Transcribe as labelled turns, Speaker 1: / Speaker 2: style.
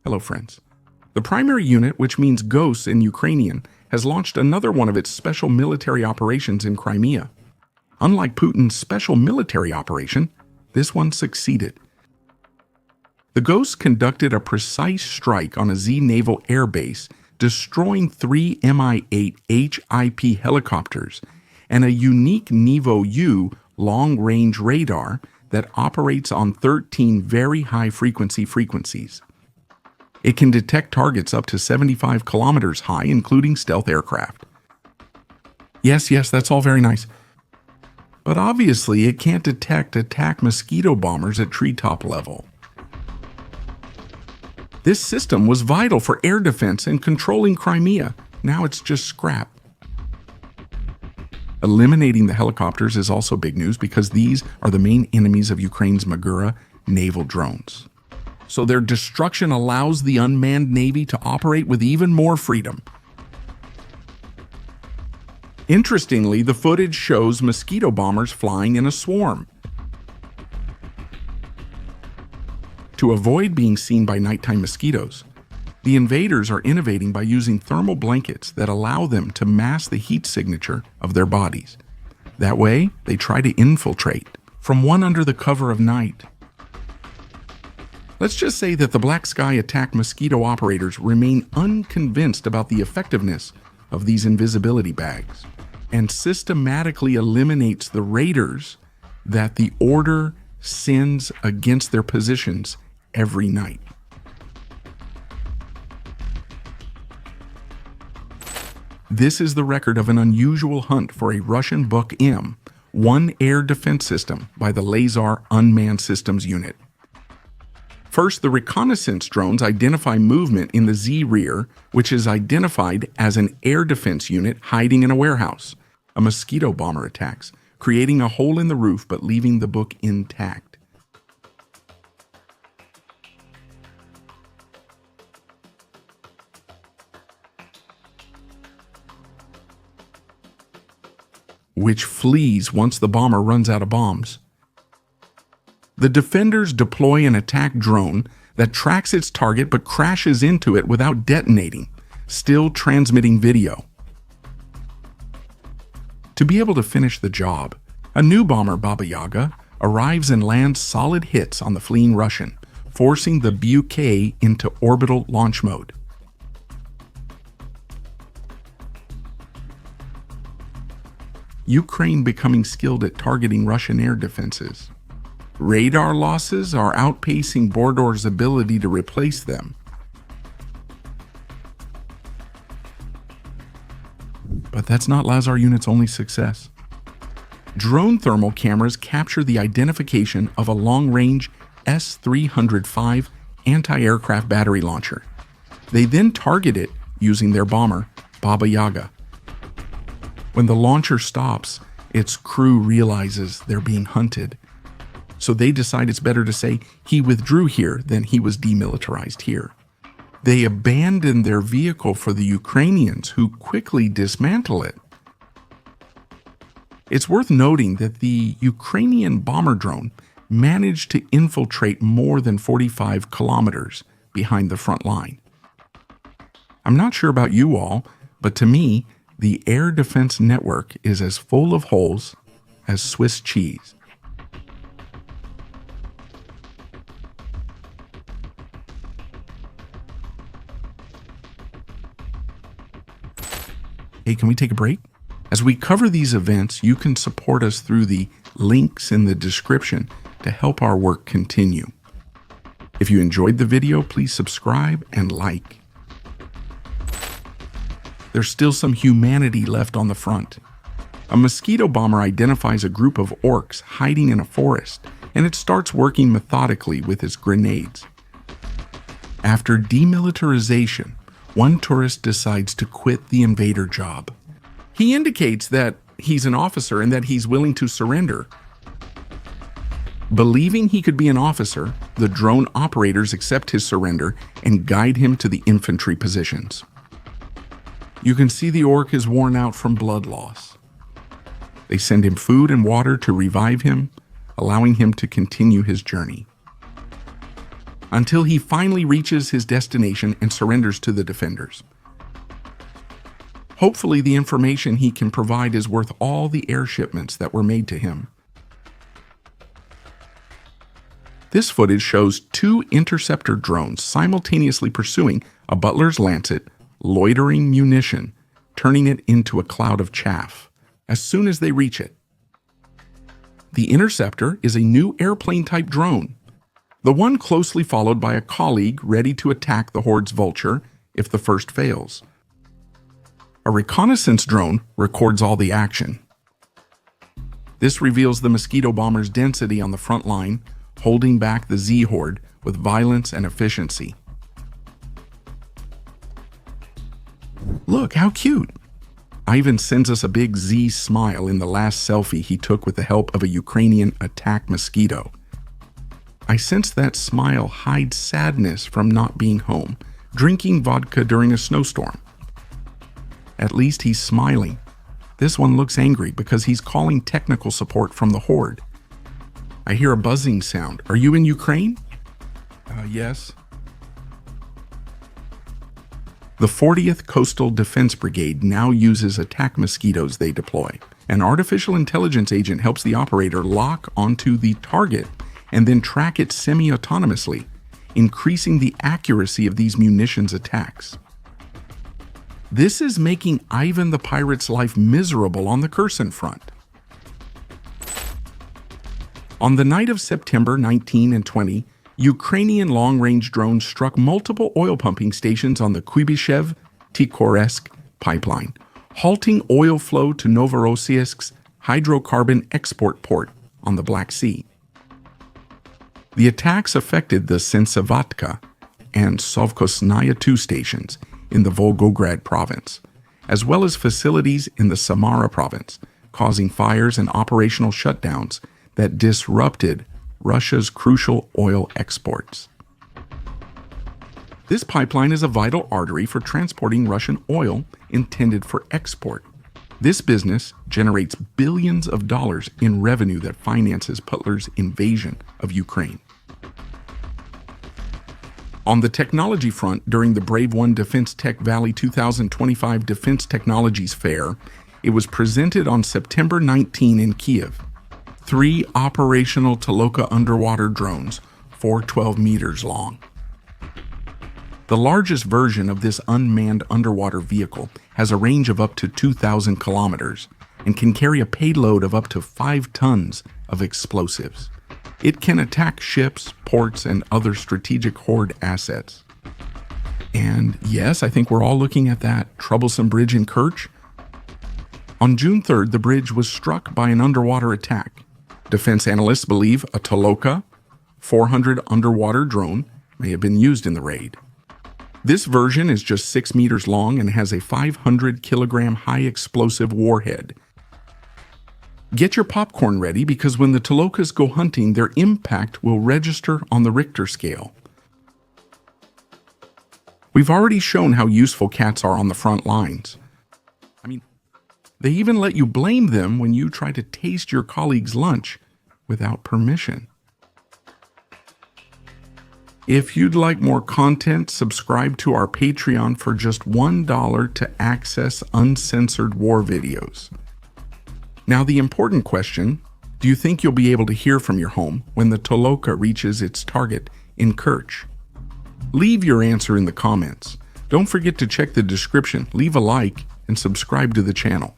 Speaker 1: Hello, friends. The primary unit, which means ghosts in Ukrainian, has launched another one of its special military operations in Crimea. Unlike Putin's special military operation, this one succeeded. The ghosts conducted a precise strike on a Z naval air base, destroying 3 Mi-8 HIP helicopters and a unique Nevo-U long-range radar that operates on 13 very high-frequencies. It can detect targets up to 75 kilometers high, including stealth aircraft. Yes, that's all very nice. But obviously, it can't detect attack mosquito bombers at treetop level. This system was vital for air defense and controlling Crimea. Now it's just scrap. Eliminating the helicopters is also big news because these are the main enemies of Ukraine's Magura naval drones. So their destruction allows the unmanned navy to operate with even more freedom. Interestingly, the footage shows mosquito bombers flying in a swarm. To avoid being seen by nighttime mosquitoes, the invaders are innovating by using thermal blankets that allow them to mask the heat signature of their bodies. That way, they try to infiltrate from one under the cover of night. Let's just say that the Black Sky attack mosquito operators remain unconvinced about the effectiveness of these invisibility bags and systematically eliminates the raiders that the order sends against their positions every night. This is the record of an unusual hunt for a Russian Buk M, one air defense system by the Lazar Unmanned Systems Unit. First, the reconnaissance drones identify movement in the Z rear, which is identified as an air defense unit hiding in a warehouse. A mosquito bomber attacks, creating a hole in the roof but leaving the Buk intact. Which flees once the bomber runs out of bombs. The defenders deploy an attack drone that tracks its target but crashes into it without detonating, still transmitting video. To be able to finish the job, a new bomber, Baba Yaga, arrives and lands solid hits on the fleeing Russian, forcing the Buk into orbital launch mode. Ukraine becoming skilled at targeting Russian air defenses. Radar losses are outpacing Bordor's ability to replace them. But that's not Lazar Unit's only success. Drone thermal cameras capture the identification of a long-range S-305 anti-aircraft battery launcher. They then target it using their bomber, Baba Yaga. When the launcher stops, its crew realizes they're being hunted. So they decide it's better to say he withdrew here than he was demilitarized here. They abandon their vehicle for the Ukrainians, who quickly dismantle it. It's worth noting that the Ukrainian bomber drone managed to infiltrate more than 45 kilometers behind the front line. I'm not sure about you all, but to me, the air defense network is as full of holes as Swiss cheese. Hey, can we take a break? As we cover these events, you can support us through the links in the description to help our work continue. If you enjoyed the video, please subscribe and like. There's still some humanity left on the front. A mosquito bomber identifies a group of orcs hiding in a forest, and it starts working methodically with its grenades. After demilitarization, one tourist decides to quit the invader job. He indicates that he's an officer and that he's willing to surrender. Believing he could be an officer, the drone operators accept his surrender and guide him to the infantry positions. You can see the orc is worn out from blood loss. They send him food and water to revive him, allowing him to continue his journey. until he finally reaches his destination and surrenders to the defenders. Hopefully, the information he can provide is worth all the air shipments that were made to him. This footage shows 2 Interceptor drones simultaneously pursuing a Butler's Lancet loitering munition, turning it into a cloud of chaff as soon as they reach it. The Interceptor is a new airplane-type drone, the one closely followed by a colleague ready to attack the Horde's Vulture if the first fails. A reconnaissance drone records all the action. This reveals the Mosquito bomber's density on the front line, holding back the Z-Horde with violence and efficiency. Look, how cute! Ivan sends us a big Z smile in the last selfie he took with the help of a Ukrainian attack mosquito. I sense that smile hides sadness from not being home, drinking vodka during a snowstorm. At least he's smiling. This one looks angry because he's calling technical support from the Horde. I hear a buzzing sound. Are you in Ukraine? Yes. The 40th Coastal Defense Brigade now uses attack mosquitoes they deploy. An artificial intelligence agent helps the operator lock onto the target and then track it semi-autonomously, increasing the accuracy of these munitions attacks. This is making Ivan the Pirate's life miserable on the Kherson front. On the night of September 19 and 20, Ukrainian long-range drones struck multiple oil pumping stations on the Kuibyshev-Tikhoretsk pipeline, halting oil flow to Novorossiysk's hydrocarbon export port on the Black Sea. The attacks affected the Sensevatka and Sovkosnaya 2 stations in the Volgograd province, as well as facilities in the Samara province, causing fires and operational shutdowns that disrupted Russia's crucial oil exports. This pipeline is a vital artery for transporting Russian oil intended for export. This business generates billions of dollars in revenue that finances Putler's invasion of Ukraine. On the technology front, during the Brave One Defense Tech Valley 2025 Defense Technologies Fair, it was presented on September 19 in Kiev. 3 operational Toloka underwater drones, 412 meters long. The largest version of this unmanned underwater vehicle has a range of up to 2,000 kilometers and can carry a payload of up to 5 tons of explosives. It can attack ships, ports, and other strategic Horde assets. And yes, I think we're all looking at that troublesome bridge in Kerch. On June 3rd, the bridge was struck by an underwater attack. Defense analysts believe a Toloka 400 underwater drone may have been used in the raid. This version is just 6 meters long and has a 500-kilogram high-explosive warhead. Get your popcorn ready because when the Tolokas go hunting, their impact will register on the Richter scale. We've already shown how useful cats are on the front lines. They even let you blame them when you try to taste your colleague's lunch without permission. If you'd like more content, subscribe to our Patreon for just $1 to access uncensored war videos. Now the important question, do you think you'll be able to hear from your home when the Toloka reaches its target in Kerch? Leave your answer in the comments. Don't forget to check the description, leave a like, and subscribe to the channel.